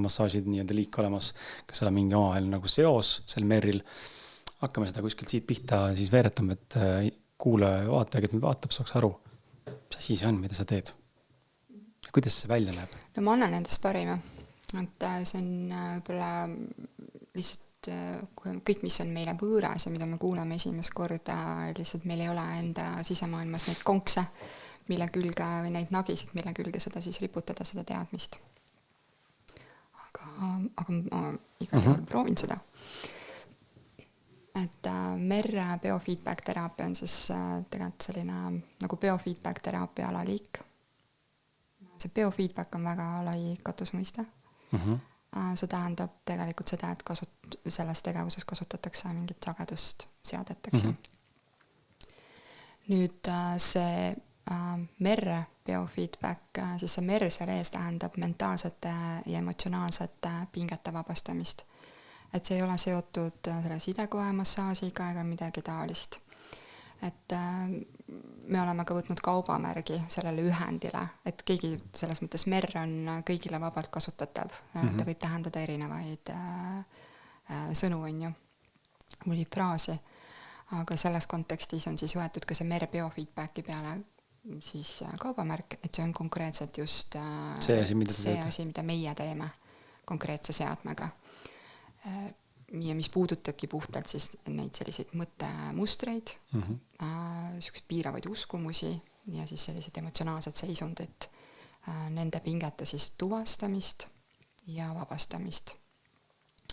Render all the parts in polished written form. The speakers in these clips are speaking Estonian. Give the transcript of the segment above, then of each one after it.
massaažid nii-öelda liik olemas, kas seal on mingi omavahel nagu seos sel merril. Hakkame seda kuskilt siit pihta siis veeretama, et kuulaja ja vaataja, kes meid vaatab, saaks aru, mis asi see on, mida sa teed. Kuidas see välja näeb? No ma annan endast parima, et see on võib-olla lihtsalt kõik, mis on meile võõras ja mida me kuuleme esimest korda, lihtsalt meil ei ole enda sisemaailmas neid konkse, mille külge või neid nagisid, mille külge seda siis riputada, seda teadmist. Aga ma igal juhul proovin seda. Et merre biofeedback teraapia on siis tegelikult selline nagu biofeedback teraapia alaliik. See biofeedback on väga lai katusmõiste. See tähendab tegelikult seda, et selles tegevuses kasutatakse mingit sagedust seadeteks. Nüüd see merre biofeedback, siis see merr seal ees tähendab mentaalsete ja emotsionaalsete pingete vabastamist. Et see ei ole seotud selle sidekoe massaažiga ega midagi taolist. Et me oleme ka võtnud kaubamärgi sellele ühendile, et keegi selles mõttes merr on kõigile vabalt kasutatav. Ta võib tähendada erinevaid sõnu, on ju, või fraasi. Aga selles kontekstis on siis võetud ka see merr biofeedbacki peale siis kaubamärk, et see on konkreetselt just see asi, mida meie teeme konkreetse seadmega. Ja mis puudutabki puhtalt siis neid selliseid mõttemustreid, selliseid piiravaid uskumusi ja siis sellised emotsionaalsed seisundid, nende pingete siis tuvastamist ja vabastamist.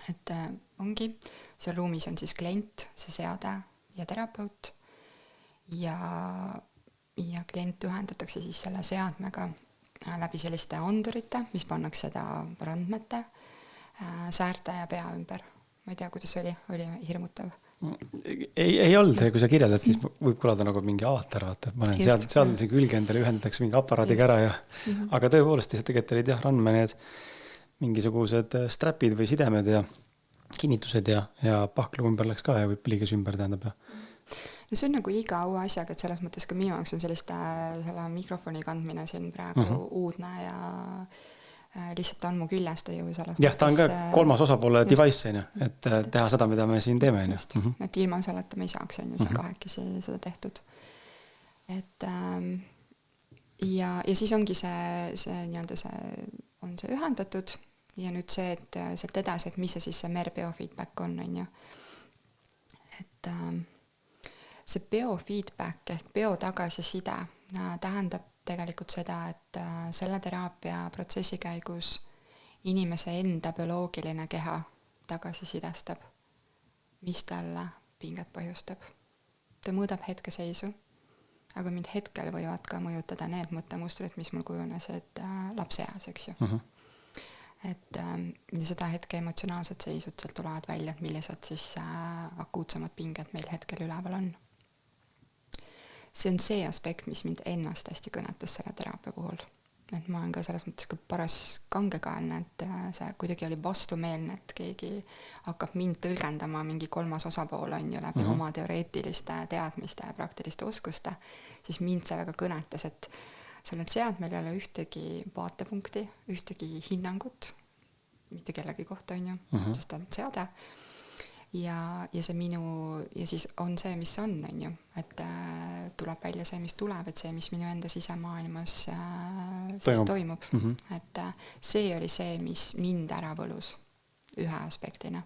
Et ongi, seal ruumis on siis klient, see seade ja terapeut ja klient ühendatakse siis selle seadmega läbi selliste andurite, mis pannakse seda randmete, säärte ja pea ümber. Ma ei tea, kuidas oli hirmutav. Ei olnud, kui sa kirjeldad, siis võib kõlada nagu mingi avatar, vaata, et ma olen seadnud see külge endale, ühendatakse mingi aparaadiga ära ja aga tõepoolest, tegelikult olid randme need mingisugused strapid või sidemed ja kinnitused ja pahklu ümber läks ka ja võib pliiges ümber tähendab. No see on nagu iga uue asjaga, et selles mõttes ka minu jaoks on selle mikrofoni kandmine siin praegu uudne ja lihtsalt on mu küljest ju selles jah, ta on ka kolmas osapoole device, et teha seda, mida me siin teeme. Et ilma selleta me ei saaks see kahekesi seda tehtud. Et ja siis ongi see nii-öelda on see ühendatud ja nüüd see, et sealt edasi, et mis see siis see merr biofeedback on ju. Et see biofeedback ehk biotagasiside tähendab tegelikult seda, et selle teraapia protsessi käigus inimese enda bioloogiline keha tagasisidestab, mis talle pinget põhjustab. Ta mõõdab hetkeseisu, aga mind hetkel võivad ka mõjutada need mõttemustrid, mis mul kujunesid lapseeas, eks ju. Et seda hetke emotsionaalsed seisud sealt tulevad välja, et millised siis akuutsemad pinged meil hetkel üleval on. See on see aspekt, mis mind ennast hästi kõnetas selle teraapia puhul. Et ma olen ka selles mõttes ka paras kangekaelne, et see kuidagi oli vastumeelne, et keegi hakkab mind tõlgendama mingi kolmas osapool on ju läbi oma teoreetiliste teadmiste ja praktiliste oskuste, siis mind see väga kõnetas, et sellel seadmel ei ole ühtegi vaatepunkti, ühtegi hinnangut, mitte kellegi kohta on ju, sest ta on seade. Ja see ja siis on see, mis on ju, et tuleb välja see, mis tuleb, et see, mis minu enda sisemaailmas toimub. Et see oli see, mis mind ära võlus ühe aspektina.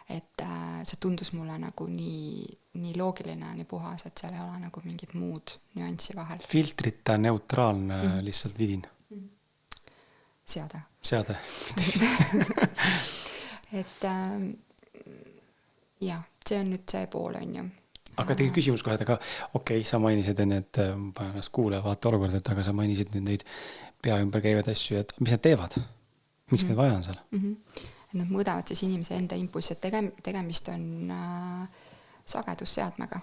Et see tundus mulle nagu nii loogiline, nii puhas, et seal ei ole nagu mingid muud nüanssi vahel. Filtrita neutraalne lihtsalt vidin. Seade. Et jah, see on nüüd see pool, on ju. Aga tegi küsimus kohe, aga okei, sa mainisid enne, et panemas kuule vaata olukorda, et aga sa mainisid nüüd neid pea ümber käivad asju, et mis need teevad? Miks need vaja on seal? Nad mõõdavad siis inimese enda impulsi, et tegemist on sagedusseadmega.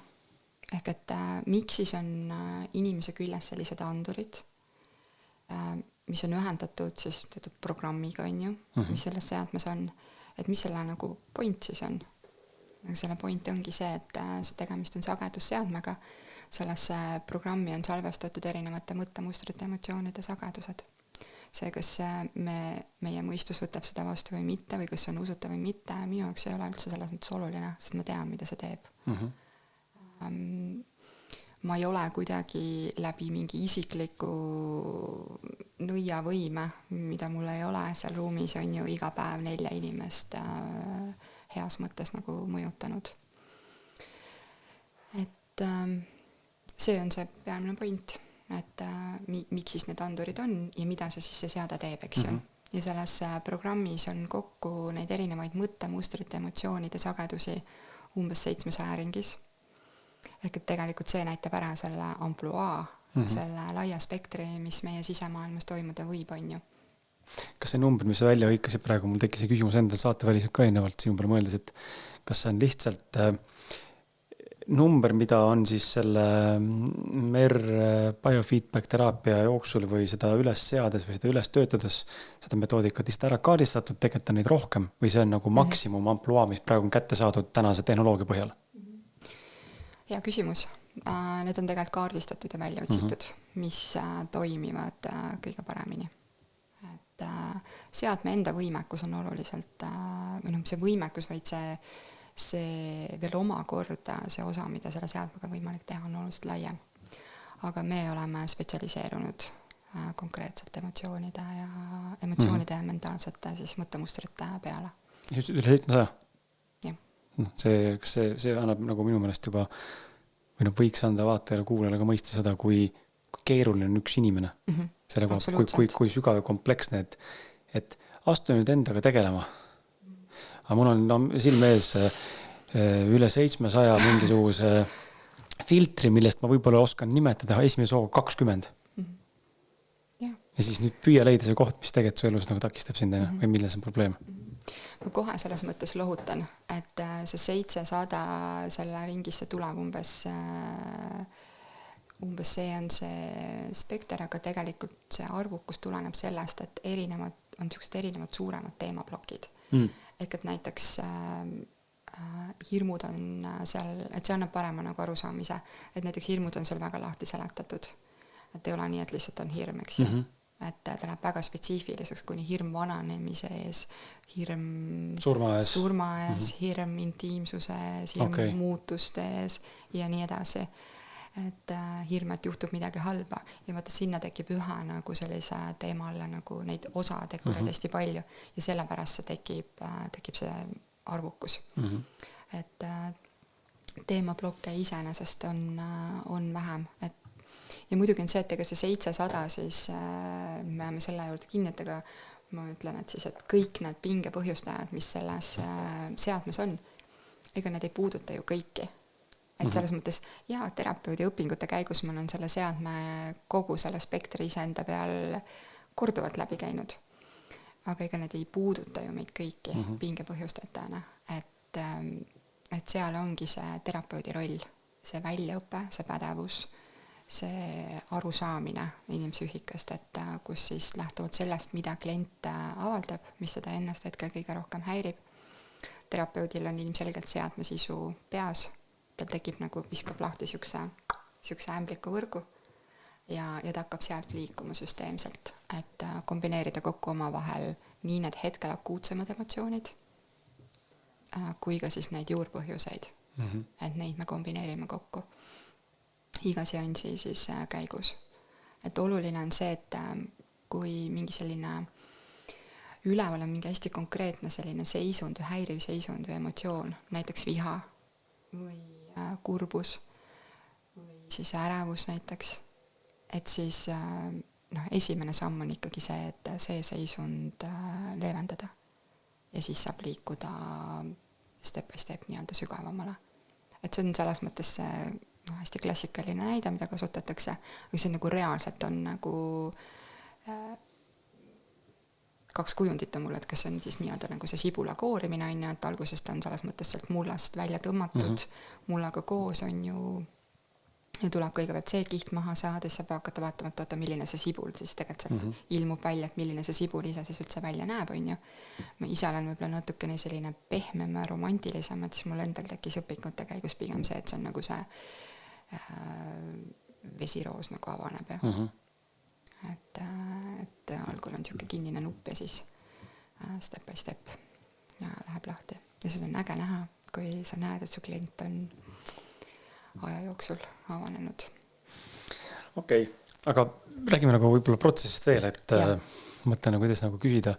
Ehk et miks siis on inimese küljes sellised andurid, mis on ühendatud siis teatud programmiga, on ju, mis selles seadmes on, et mis selle nagu point siis on. Selle point ongi see, et see tegemist on sagedusseadmega, sellesse programmi on salvestatud erinevate mõttemustrite, emotsioonide sagedused. see, kas meie mõistus võtab seda vastu või mitte, või kas see on usutav või mitte, minu jaoks ei ole üldse selles mõttes oluline, sest ma tean, mida see teeb. Ma ei ole kuidagi läbi mingi isikliku nõiavõime, mida mul ei ole, seal ruumis on ju iga päev 4 inimest heas mõttes nagu mõjutanud. Et see on see peamine point, et miks siis need andurid on ja mida see siis see seade teeb, eks ju. Ja selles programmis on kokku neid erinevaid mõttemustrite, emotsioonide sagedusi umbes 700 ringis. Ehk et tegelikult see näitab ära selle ampluaa, selle laia spektri, mis meie sisemaailmas toimuda võib, on ju. Kas see number, mis välja hõikasid praegu, mul tekkis see küsimus endal saateväliselt ka ennevalt sinu peale mõeldes, et kas see on lihtsalt number, mida on siis selle biofeedback teraapia jooksul või seda üles seades või seda üles töötades seda metoodikat lihtsalt ära kaardistatud, tegelikult on neid rohkem või see on nagu maksimum ampluaa, mis praegu on kätte saadud tänase tehnoloogia põhjal? Hea küsimus. Need on tegelikult kaardistatud ja välja otsitud, mis toimivad kõige paremini. Et seadme enda võimekus on oluliselt, või see võimekus, vaid see veel omakorda, see osa, mida selle seadmega võimalik teha, on oluliselt laiem. Aga me oleme spetsialiseerunud konkreetselt emotsioonide ja mentaalsete siis mõttemustrite peale. Üle 700? See annab nagu minu meelest juba või võiks anda vaatajale, kuulajale ka mõista seda, kui keeruline on üks inimene. Selle koha, kui sügav ja kompleksne, et astu nüüd endaga tegelema. Aga mul on silme ees üle 700 mingisuguse filtri, millest ma võib-olla oskan nimetada esimese hooga 20. Ja siis nüüd püüa leida see koht, mis tegelikult su elus nagu takistab sind või milles on probleem. Ma kohe selles mõttes lohutan, et see 700 selle ringisse tuleb umbes see on see spekter, aga tegelikult see arvukus tuleneb sellest, et on erinevad suuremad teemaplokid. Ehk et näiteks hirmud on seal, et see annab parema nagu arusaamise, et näiteks hirmud on seal väga lahti seletatud. Et ei ole nii, et lihtsalt on hirm, eks ju. Et ta läheb väga spetsiifiliseks, kuni hirm vananemise ees, hirm surma ees, hirm intiimsuse ees, hirm muutuste ees ja nii edasi. Et hirm, et juhtub midagi halba. Ja vaata, sinna tekib ühe nagu sellise teema alla nagu neid osategureid hästi palju ja sellepärast see tekib see arvukus. Et teemaplokke iseenesest on vähem, et ja muidugi on see, et ega see 700, siis me jääme selle juurde kinni, et ega ma ütlen, et siis, et kõik need pingepõhjustajad, mis selles seadmes on, ega need ei puuduta ju kõiki. Et selles mõttes, terapeudi õpingute käigus ma olen selle seadme kogu selle spektri iseenda peal korduvalt läbi käinud. Aga ega need ei puuduta ju meid kõiki pingepõhjustajatena. Et seal ongi see terapeudi roll, see väljaõpe, see pädevus, see arusaamine inimpsüühikast, et kus siis lähtuvalt sellest, mida klient avaldab, mis seda ennast hetkel kõige rohkem häirib. Terapeudil on ilmselgelt seadme sisu peas, tal tekib nagu viskab lahti siukse ämbliku võrgu ja ta hakkab sealt liikuma süsteemselt, et kombineerida kokku oma vahel nii need hetkel akuutsemad emotsioonid kui ka siis neid juurpõhjuseid, et neid me kombineerime kokku. Iga seansi siis käigus. Et oluline on see, et kui mingi selline üleval on mingi hästi konkreetne selline seisund või häiriv seisund või emotsioon, näiteks viha või kurbus või siis ärevus näiteks, et siis esimene samm on ikkagi see, et see seisund leevendada ja siis saab liikuda step by step nii-öelda sügavamale. Et see on selles mõttes see hästi klassikaline näide, mida kasutatakse, aga see on nagu reaalselt on nagu kaks kujundit on mul, et kas on siis nii-öelda nagu see sibula koorimine on ja et algusest on selles mõttes sealt mullast välja tõmmatud, mullaga koos on ju ja tuleb kõigepealt see kiht maha saada, siis saab hakata vaatama, et milline see sibul siis tegelikult ilmub välja, et milline see sibul ise siis üldse välja näeb, on ju. Ma ise olen võib-olla natukene selline pehmem ja romantilisem, et siis mul endal tekkis õpingute käigus pigem see, et see on nagu see vesiroos nagu avaneb ja et algul on niisugune kinnine nupp ja siis step by step läheb lahti. Ja seda on äge näha, kui sa näed, et su klient on aja jooksul avanenud. Okei, aga räägime nagu võib-olla protsessist veel, et mõtlen, kuidas nagu küsida,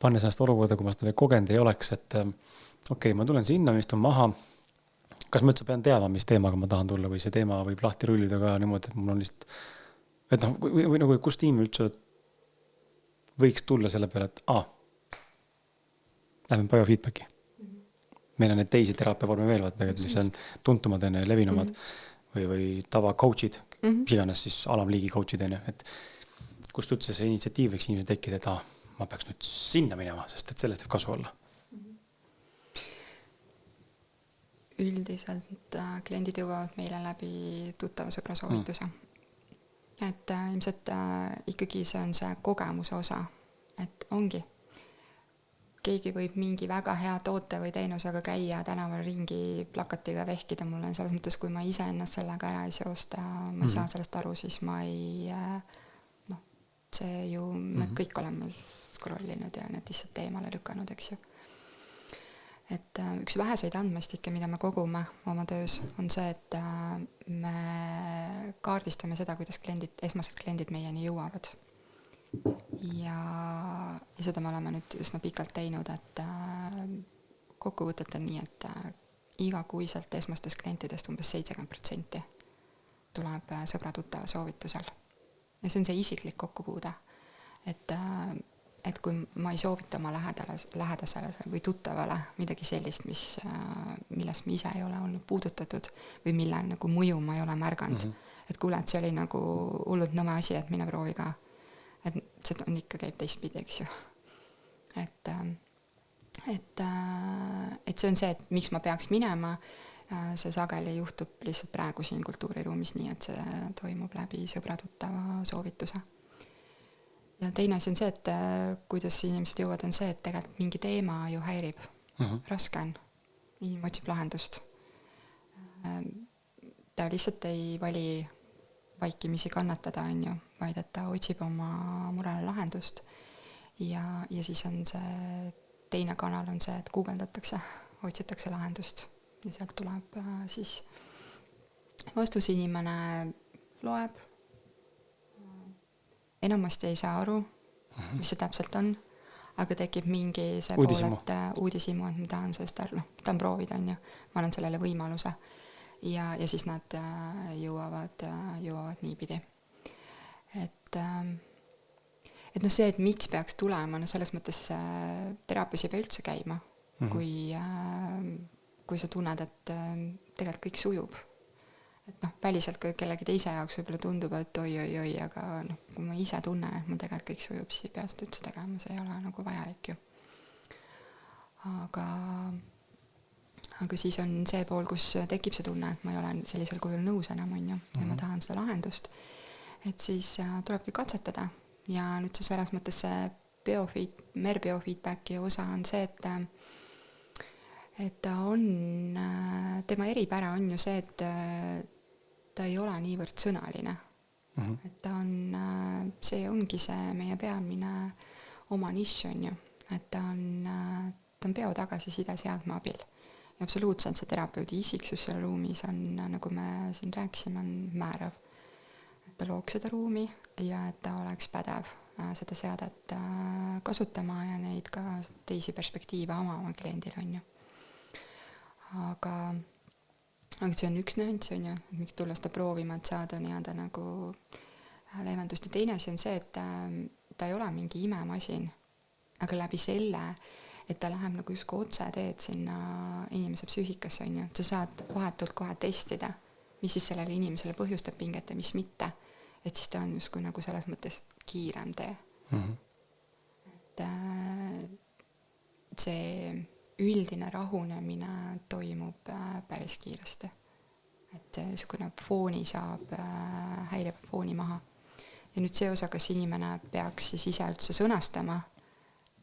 pannes ennast olukorda, kui ma seda veel kogenud ei oleks, et okei, ma tulen sinna, istun maha. Kas ma üldse pean teadma, mis teemaga ma tahan tulla või see teema võib lahti rullida ka niimoodi, et mul on lihtsalt, et noh, või nagu kus tiim üldse võiks tulla selle peale, et lähme biofeedbacki. Meil on need teisi teraapiavorme veel, mis on tuntumad ja levinumad või tava coach'id, iganes siis alamliigi coach'id, et kust üldse see initsiatiiv võiks inimesel tekkida, et ma peaks nüüd sinna minema, sest et sellest võib kasu olla. Üldiselt kliendid jõuavad meile läbi tuttava sõbra soovituse. Et ilmselt ikkagi see on see kogemuse osa, et ongi. Keegi võib mingi väga hea toote või teenusega käia tänaval ringi plakatiga vehkida mulle, selles mõttes, kui ma ise ennast sellega ära ei seosta, ma ei saa sellest aru, siis ma ei, see ju me kõik oleme scrollinud ja need lihtsalt teemale lükanud, eks ju. Et üks väheseid andmestikke, mida me kogume oma töös, on see, et me kaardistame seda, kuidas esmased kliendid meieni jõuavad. Ja seda me oleme nüüd üsna pikalt teinud, et kokkuvõtet on nii, et igakuiselt esmastest klientidest umbes 70% tuleb sõbra tuttava soovitusel. Ja see on see isiklik kokkupuude, et kui ma ei soovita oma lähedasele või tuttavale midagi sellist, millest ma ise ei ole olnud puudutatud või mille nagu mõju ma ei ole märganud. Et kuule, et see oli nagu hullult nõme asi, et mine proovi ka. Et see on ikka käib teistpidi, eks ju. Et see on see, et miks ma peaks minema, see sageli juhtub lihtsalt praegu siin kultuuriruumis nii, et see toimub läbi sõbra tuttava soovituse. Ja teine asi on see, et kuidas inimesed jõuavad, on see, et tegelikult mingi teema ju häirib. Raske on. Inimene otsib lahendust. Ta lihtsalt ei vali vaikimisi kannatada, on ju, vaid et ta otsib oma murele lahendust. Ja siis on see teine kanal on see, et guugeldatakse, otsitakse lahendust. Ja sealt tuleb siis vastus, inimene loeb. Enamasti ei saa aru, mis see täpselt on, aga tekib mingi see uudishimu. Pool, et uudishimu, et ma tahan sellest tahan proovida, on ju. Ma annan sellele võimaluse. Ja siis nad jõuavad niipidi. Et see, et miks peaks tulema, selles mõttes teraapias ei pea üldse käima, kui sa tunned, et tegelikult kõik sujub. Et väliselt kellegi teise jaoks võib-olla tundub, et oi, aga kui ma ise tunnen, et mul tegelikult kõik sujub, siis ei pea seda üldse tegema, see ei ole nagu vajalik ju. Aga siis on see pool, kus tekib see tunne, et ma ei ole sellisel kujul nõus enam, on ju, ja ma tahan seda lahendust. Et siis tulebki katsetada ja nüüd selles mõttes see merbiofeedbacki osa on see, et ta on, tema eripära on ju see, et ta ei ole niivõrd sõnaline. Et ta on, see ongi see meie peamine oma nišš on ju, et ta on peo tagasiside seadme abil. Ja absoluutselt see terapeudi isiksus selle ruumis on, nagu me siin rääkisime, on määrav. Et ta looks seda ruumi ja et ta oleks pädev seda seadet kasutama ja neid ka teisi perspektiive oma kliendil on ju. Aga see on üks nüanss on ju, miks tulla seda proovima, et saada nii-öelda nagu leevendust. Ja teine asi on see, et ta ei ole mingi imemasin, aga läbi selle, et ta läheb nagu justkui otse teed sinna inimese psüühikasse on ju. Sa saad vahetult kohe testida, mis siis sellele inimesele põhjustab pinget ja mis mitte. Et siis ta on justkui nagu selles mõttes kiirem tee. Et see üldine rahunemine toimub päris kiiresti. Et niisugune fooni saab, häirib fooni maha. Ja nüüd see osa, kas inimene peaks siis ise üldse sõnastama,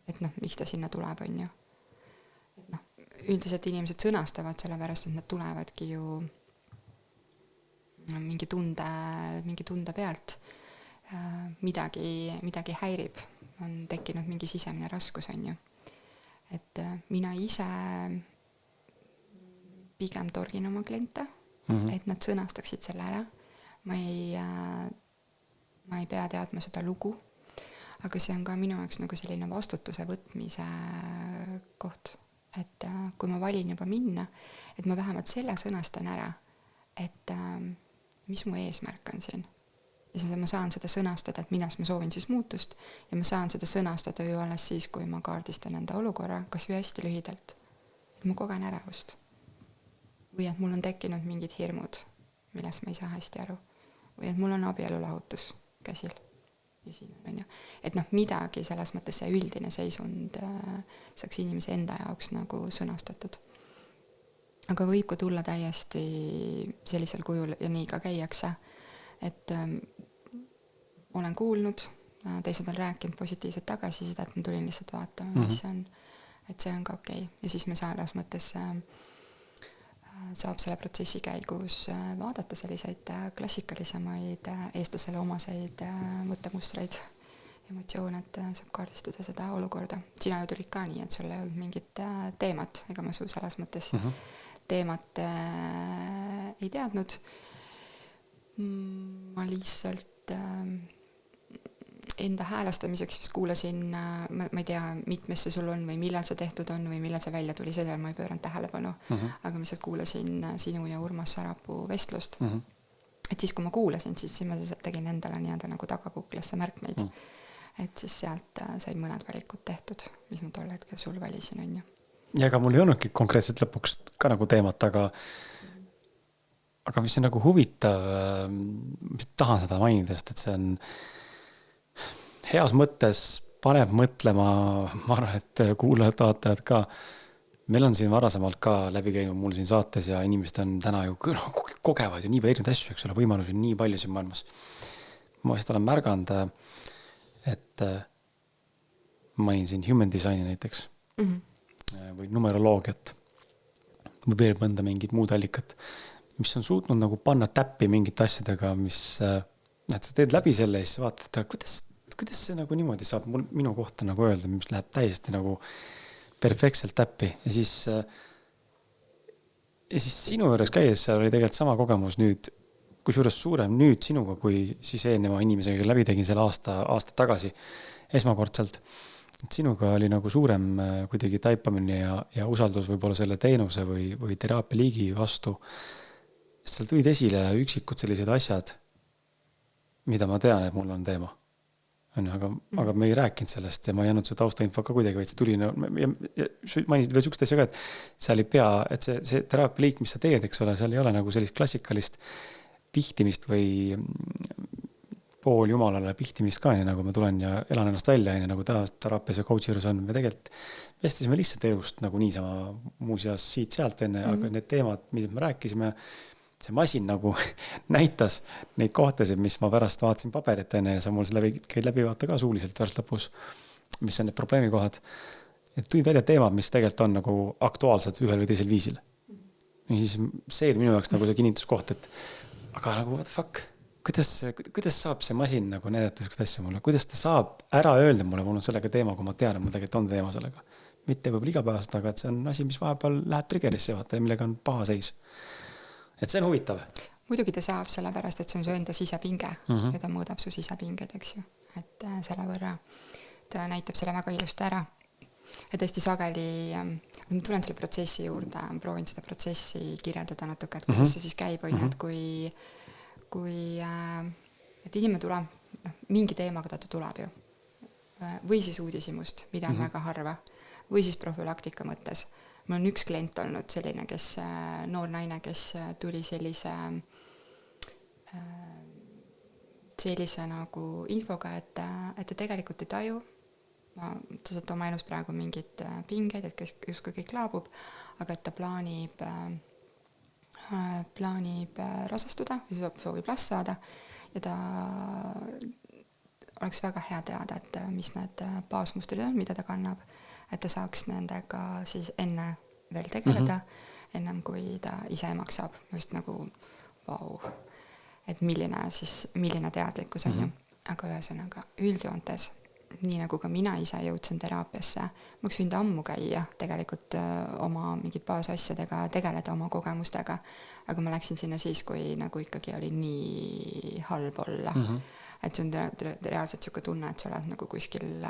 et miks ta sinna tuleb, on ju. Et üldiselt inimesed sõnastavad selle pärast, et nad tulevadki ju mingi tunde pealt. midagi häirib, on tekkinud mingi sisemine raskus, on ju. Et mina ise pigem torgin oma kliente, et nad sõnastaksid selle ära. Ma ei pea teadma seda lugu, aga see on ka minu jaoks nagu selline vastutuse võtmise koht. Et kui ma valin juba minna, et ma vähemalt selle sõnastan ära, et mis mu eesmärk on siin. Ja siis ma saan seda sõnastada, et millest ma soovin siis muutust ja ma saan seda sõnastada ju alles siis, kui ma kaardistan enda olukorra, kas või hästi lühidalt. Ma kogen ärevust. Või et mul on tekkinud mingid hirmud, millest ma ei saa hästi aru. Või et mul on abielulahutus käsil. Ja siin on ju. Et midagi selles mõttes see üldine seisund saaks inimese enda jaoks nagu sõnastatud. Aga võib ka tulla täiesti sellisel kujul ja nii ka käiakse, et olen kuulnud, teised on rääkinud positiivset tagasisida, et ma tulin lihtsalt vaatama, mis see on. Et see on ka okei. Ja siis me selles mõttes saab selle protsessi käigus vaadata selliseid klassikalisemaid eestlasele omaseid mõttemustreid, emotsioone, et saab kaardistada seda olukorda. Sina ju tulid ka nii, et sul ei olnud mingit teemat, ega ma su selles mõttes teemat ei teadnud. Ma lihtsalt enda häälestamiseks vist kuulasin, ma ei tea, mitmes see sul on või millal see tehtud on või millal see välja tuli, seda ma ei pööranud tähelepanu, aga ma lihtsalt kuulasin sinu ja Urmas Sarapuu vestlust. Et siis, kui ma kuulasin, siis ma tegin endale nii-öelda nagu tagakuklasse märkmeid, et siis sealt said mõned valikud tehtud, mis ma tol hetkel sul valisin, on ju. Ja ega mul ei olnudki konkreetselt lõpuks ka nagu teemat, aga mis on nagu huvitav, mis tahan seda mainida, sest et see on heas mõttes paneb mõtlema, ma arvan, et kuulajad, vaatajad ka. Meil on siin varasemalt ka läbi käinud mul siin saates ja inimesed on täna ju kogevad ju nii erinevaid asju, eks ole, võimalusi nii palju siin maailmas. Ma vist olen märganud, et ma olin siin human designi näiteks või numeroloogiat või veel mõnda mingid muud allikat, mis on suutnud nagu panna täppi mingite asjadega, mis, et sa teed läbi selle ja siis vaatad, kuidas see nagu niimoodi saab minu kohta nagu öelda, mis läheb täiesti nagu perfektselt täppi. Ja siis sinu juures käies seal oli tegelikult sama kogemus nüüd, kusjuures suurem nüüd sinuga, kui siis eelneva inimesega läbi tegin selle aasta tagasi esmakordselt. Et sinuga oli nagu suurem kuidagi taipamine ja usaldus võib-olla selle teenuse või teraapia liigi vastu. Seal tulid esile üksikud sellised asjad, mida ma tean, et mul on teema. Aga me ei rääkinud sellest ja ma ei jäänud su taustainfo ka kuidagi, vaid see tuli ja mainisid veel sükst asja ka, et seal ei pea, et see teraapia liik, mis sa teed, eks ole, seal ei ole nagu sellist klassikalist pihtimist või pool jumalale pihtimist ka, nagu ma tulen ja elan ennast välja, nagu teraapias ja coach juures on. Me tegelikult vestisime lihtsalt elust nagu niisama muuseas siit-sealt enne, aga need teemad, mis me rääkisime, see masin nagu näitas neid kohtasid, mis ma pärast vaatasin paberit enne ja sa mul käid läbi vaata ka suuliselt pärast lõpus, mis on need probleemikohad. Et tulid välja teemad, mis tegelikult on nagu aktuaalsed ühel või teisel viisil. Ja siis see oli minu jaoks nagu see kinnituskoht, et aga nagu what the fuck, kuidas saab see masin nagu näidata sellist asja mulle, kuidas ta saab ära öelda mulle, mul on sellega teema, kui ma tean, et mul tegelikult on teema sellega. Mitte võib-olla igapäevast, aga et see on asi, mis vahepeal läheb triggerisse vaata ja millega on paha seis. Et see on huvitav. Muidugi ta saab sellepärast, et see on su enda sisepinge ja ta mõõdab su sisepinged, eks ju. Et selle võrra ta näitab selle väga ilusti ära. Ja tõesti sageli, ma tulen selle protsessi juurde, proovin seda protsessi kirjeldada natuke, et kuidas see siis käib, on ju, et kui et inimene tuleb, mingi teemaga ta tuleb ju. Või siis uudishimust, mida on väga harva. Või siis profülaktika mõttes. Mul on üks klient olnud selline, noor naine, kes tuli sellise nagu infoga, et ta tegelikult ei taju. Ta saab oma elus praegu mingid pingeid, et justkui kõik laabub, aga et ta plaanib rasastuda, soovib last saada ja ta oleks väga hea teada, et mis need baasmustrid on, mida ta kannab. Et ta saaks nendega siis enne veel tegeleda, ennem kui ta ise emaks saab. Just nagu, vau, et milline teadlikkus on ju. aga ühesõnaga üldjoontes, nii nagu ka mina ise jõudsin teraapiasse, ma oleks võinud ammu käia tegelikult oma mingid baasasjadega, tegeleda oma kogemustega, aga ma läksin sinna siis, kui nagu ikkagi oli nii halb olla. Et see on reaalselt siuke tunne, et sa oled nagu kuskil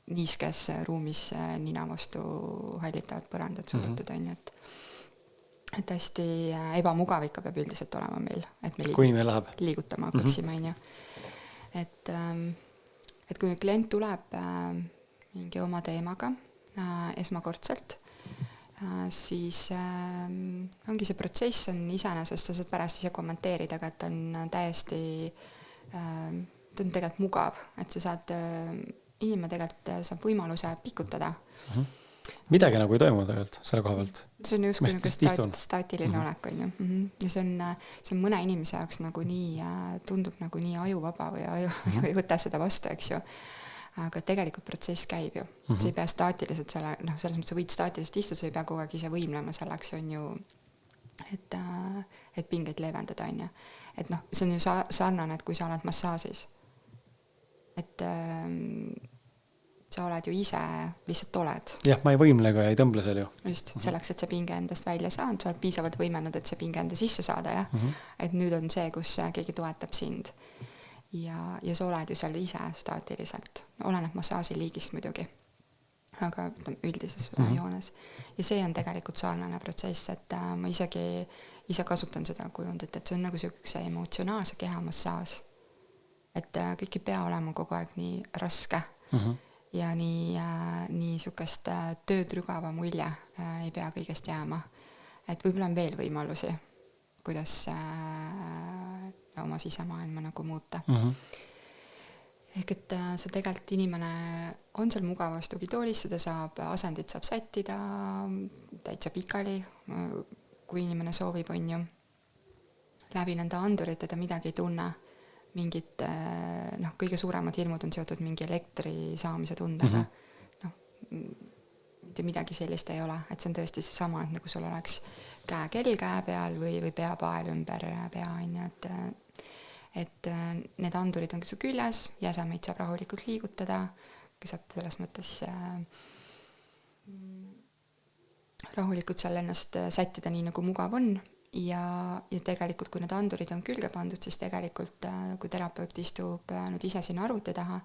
niiskes ruumis nina vastu hallitavad põrandad surutud, on ju, et hästi ebamugav ikka peab üldiselt olema meil, et me liigutama hakkaksime, on ju. Et kui klient tuleb mingi oma teemaga esmakordselt, siis ongi see protsess on iseenesest, sa saad pärast ise kommenteerida, aga et on täiesti ta on tegelikult mugav, et sa saad inimene tegelikult saab võimaluse pikutada. Midagi nagu ei toimu tegelikult selle koha pealt. See on just nagu staatiline olek, on ju. Ja see on mõne inimese jaoks nagu nii, tundub nagu nii ajuvaba või ei võta seda vastu, eks ju. Aga tegelikult protsess käib ju. See ei pea staatiliselt selle, selles mõttes sa võid staatiliselt istuda, sa ei pea kogu aeg ise võimlema selleks, on ju, et pingeid leevendada, on ju. Et see on ju sarnane, et kui sa oled massaasis, et sa oled ju ise, lihtsalt oled. Jah, ma ei võimle ega ei tõmble seal ju. Just, selleks, et see pinge endast välja saanud, sa oled piisavalt võimenud, et see pinge enda sisse saada, jah. Et nüüd on see, kus keegi toetab sind. Ja sa oled ju seal ise staatiliselt. Oleneb massaaži liigist muidugi, aga üldises joones. Ja see on tegelikult sarnane protsess, et ma ise kasutan seda kujundit, et see on nagu see emotsionaalse keha massaaž. Et kõik ei pea olema kogu aeg nii raske. Ja nii sukest töötrügava mulje ei pea kõigest jääma. Et võib-olla on veel võimalusi, kuidas oma sisemaailma nagu muuta. Ehk et see tegelikult inimene on seal mugavas tugitoolis, seda saab, asendit saab sättida täitsa pikali, kui inimene soovib, on ju. Läbi nende andurite ta midagi ei tunne. Mingid, kõige suuremad hirmud on seotud mingi elektri saamise tundega. Mitte midagi sellist ei ole, et see on tõesti see sama, et nagu sul oleks kell käe peal või peapael ümber pea, et need andurid on su küljes, jäsemeid saab rahulikult liigutada, saab selles mõttes rahulikult seal ennast sättida nii, nagu mugav on. Ja tegelikult, kui need andurid on külge pandud, siis tegelikult, kui terapeut istub nüüd ise sinna arvuti taha,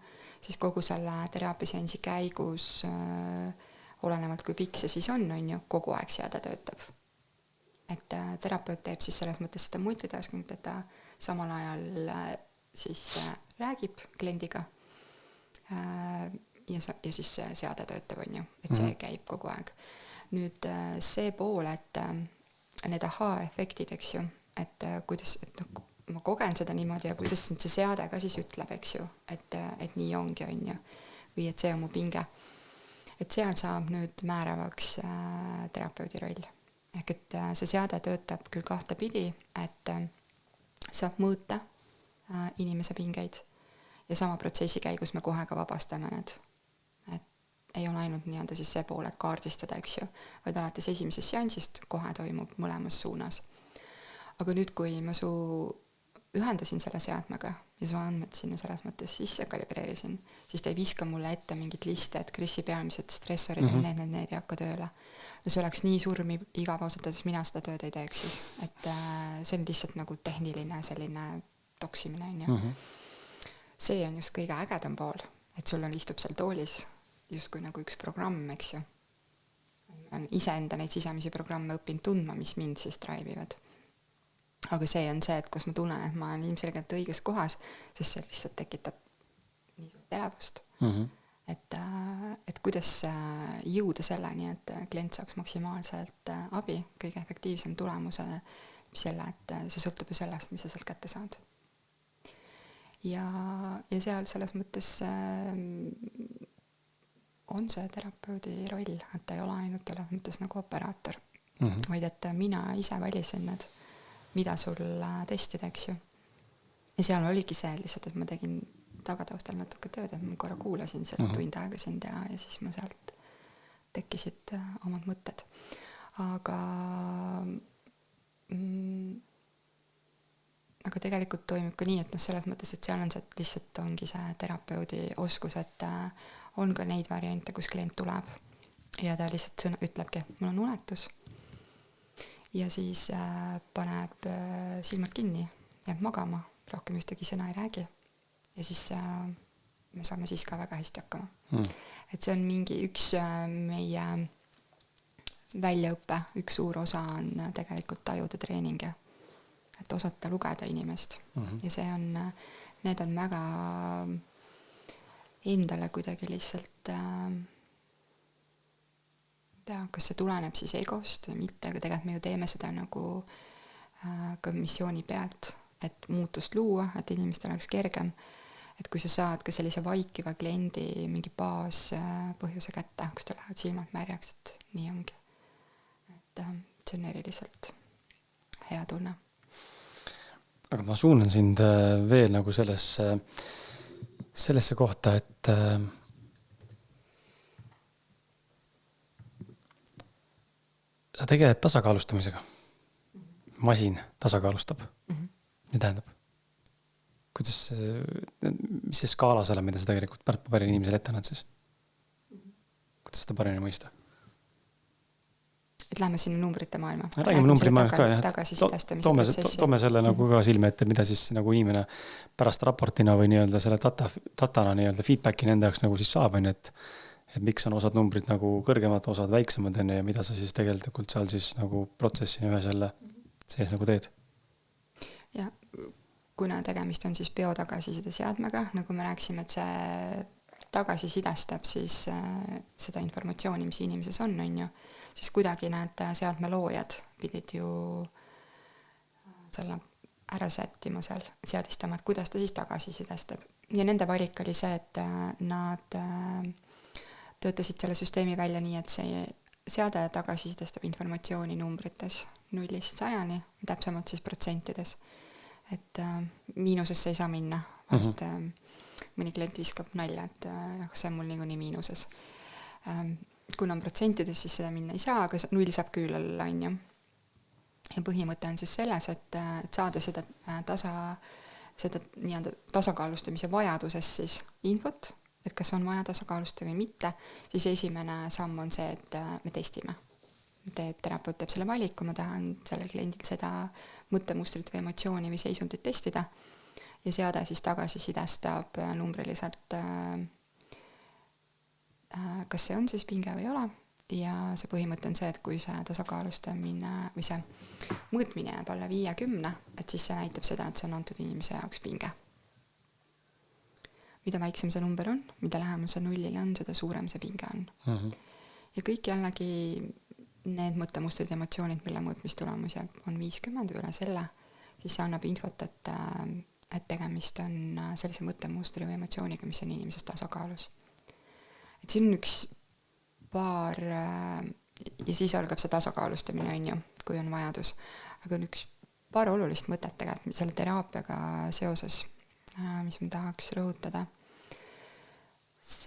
siis kogu selle teraapiaseansi käigus, olenevalt kui pikk see siis on ju, kogu aeg seade töötab. Et terapeut teeb siis selles mõttes seda multitasking, et ta samal ajal siis räägib kliendiga ja siis seade töötab, on ju, et see käib kogu aeg. Nüüd see pool, et need aha-efektid, eks ju, et kuidas, ma kogen seda niimoodi ja kuidas see seade ka siis ütleb, eks ju, et nii ongi, on ju, või et see on mu pinge. Et seal saab nüüd määravaks terapeudi roll. Ehk et see seade töötab küll kahte pidi, et saab mõõta inimese pingeid ja sama protsessi käigus me kohe ka vabastame need. Ei ole ainult nii-öelda siis see pool, et kaardistada, eks ju, vaid alates esimesest seansist kohe toimub mõlemas suunas. Aga nüüd, kui ma su ühendasin selle seadmega ja su andmed sinna selles mõttes sisse kalibreerisin, siis ta ei viska mulle ette mingit liste, et Krisi peamised stressorid on need ei hakka tööle. No see oleks nii surmi igav ausalt, et mina seda tööd ei teeks siis. Et see on lihtsalt nagu tehniline selline toksimine, on ju. See on just kõige ägedam pool, et sul istub seal toolis justkui nagu üks programm, eks ju. On iseenda neid sisemisi programme õppinud tundma, mis mind siis drive'ivad. Aga see on see, et kus ma tunnen, et ma olen ilmselgelt õiges kohas, sest see lihtsalt tekitab nii suurt elevust. Et kuidas jõuda selleni, et klient saaks maksimaalselt abi, kõige efektiivsem tulemuse, selle, et see sõltub ju sellest, mis sa sealt kätte saad. Ja seal selles mõttes on see terapeudi roll, et ta ei ole ainult selles mõttes nagu operaator, vaid et mina ise valisin need, mida sul testida, eks ju. Ja seal oligi see lihtsalt, et ma tegin tagataustal natuke tööd, et ma korra kuulasin sealt tund aega sind ja siis ma sealt tekkisid omad mõtted. Aga aga tegelikult toimub ka nii, et selles mõttes, et seal on see, et lihtsalt ongi see terapeudi oskus, et on ka neid variante, kus klient tuleb ja ta lihtsalt ütlebki, et mul on unetus ja siis paneb silmad kinni, jääb magama, rohkem ühtegi sõna ei räägi ja siis me saame siis ka väga hästi hakkama. Et see on mingi üks meie väljaõppe, üks suur osa on tegelikult tajude treening, et osata lugeda inimest. Ja see on, need on väga endale kuidagi lihtsalt kas see tuleneb siis egost või mitte, aga tegelikult me ju teeme seda nagu ka missiooni pealt, et muutust luua, et inimestel oleks kergem, et kui sa saad ka sellise vaikiva kliendi mingi baaspõhjuse kätte, kus ta lähevad silmad märjaks, et nii ongi. Et see on eriliselt hea tunne. Aga ma suunan sind veel nagu sellesse kohta, et sa tegeled tasakaalustamisega. Masin tasakaalustab. Mis tähendab? Kuidas, mis see skaala selle, mida sa tegelikult pärtpaberile inimesele ette annad siis? Kuidas seda paremini mõista? Et lähme sinna numbrite maailma. Räägime numbri maailma ka, jah. Toome selle nagu ka silme ette, mida siis nagu inimene pärast raportina või nii-öelda selle datana nii-öelda feedbacki nende jaoks nagu siis saab, et miks on osad numbrid nagu kõrgemad, osad väiksemad enne ja mida sa siis tegelikult seal siis nagu protsessini ühe selle sees nagu teed? Ja kuna tegemist on siis biotagasiside seadmega, nagu me rääksime, et see tagasisidestab siis seda informatsiooni, mis inimeses on ju, siis kuidagi need seadme loojad pidid ju selle ära sättima seal, seadistama, et kuidas ta siis tagasisidestab. Ja nende valik oli see, et nad töötasid selle süsteemi välja nii, et see seade tagasisidestab informatsiooni numbrites 0-100, täpsemalt siis protsentides. Et miinusesse ei saa minna, vast mõni klient viskab nalja, et see on mul niikuinii miinuses. Kuna on protsentides, siis seda minna ei saa, aga 0 saab küll olla, on ju. Ja põhimõte on siis selles, et saada seda nii-öelda tasakaalustamise vajadusest siis infot, et kas on vaja tasakaalustada või mitte, siis esimene samm on see, et me testime. Terapeut teeb selle valiku, ma tahan selle kliendil seda mõttemustrit või emotsiooni või seisundit testida ja seade siis tagasisidestab numbriliselt, kas see on siis pinge või ei ole. Ja see põhimõte on see, et kui see tasakaalustamine või see mõõtmine jääb alla 50, et siis see näitab seda, et see on antud inimese jaoks pinge. Mida väiksem see number on, mida lähemal see 0 on, seda suurem see pinge on. Ja kõik jällegi need mõttemustrid ja emotsioonid, mille mõõtmistulemus on 50 üle selle, siis see annab infot, et tegemist on sellise mõttemustri või emotsiooniga, mis on inimesest tasakaalus. Et siin on üks paar, ja siis algab see tasakaalustamine, on ju, kui on vajadus, aga on üks paar olulist mõtet tegelikult selle teraapiaga seoses, mis ma tahaks rõhutada.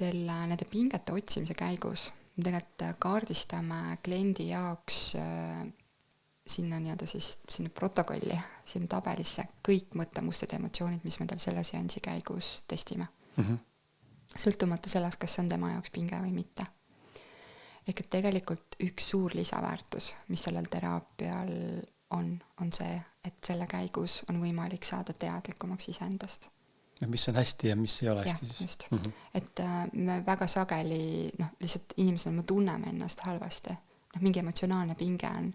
Nende pingete otsimise käigus tegelikult kaardistame kliendi jaoks sinna nii-öelda siis sinna protokolli, sinna tabelisse kõik mõttemustrid ja emotsioonid, mis me tal selle seansi käigus testime. Sõltumata sellest, kas on tema jaoks pinge või mitte. Ehk et tegelikult üks suur lisaväärtus, mis sellel teraapial on see, et selle käigus on võimalik saada teadlikumaks iseendast. Ja mis on hästi ja mis ei ole hästi. Ja, just. Et me väga sageli, lihtsalt inimesena me tunneme ennast halvasti. Mingi emotsionaalne pinge on.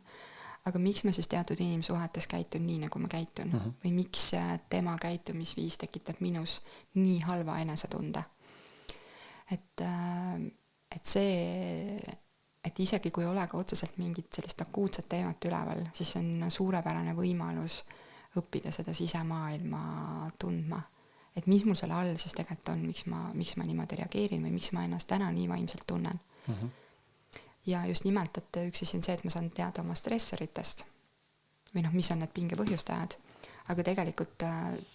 Aga miks ma siis teatud inimsuhetes käitun nii, nagu ma käitun? Või miks tema käitumisviis tekitab minus nii halva enesetunde? Et see, et isegi kui ole ka otseselt mingit sellist akuutset teemat üleval, siis on suurepärane võimalus õppida seda sisemaailma tundma. Et mis mul selle all siis tegelikult on, miks ma niimoodi reageerin või miks ma ennast täna nii vaimselt tunnen. Ja just nimelt, et üks asi on see, et ma saan teada oma stressoritest või mis on need pinge põhjustajad, aga tegelikult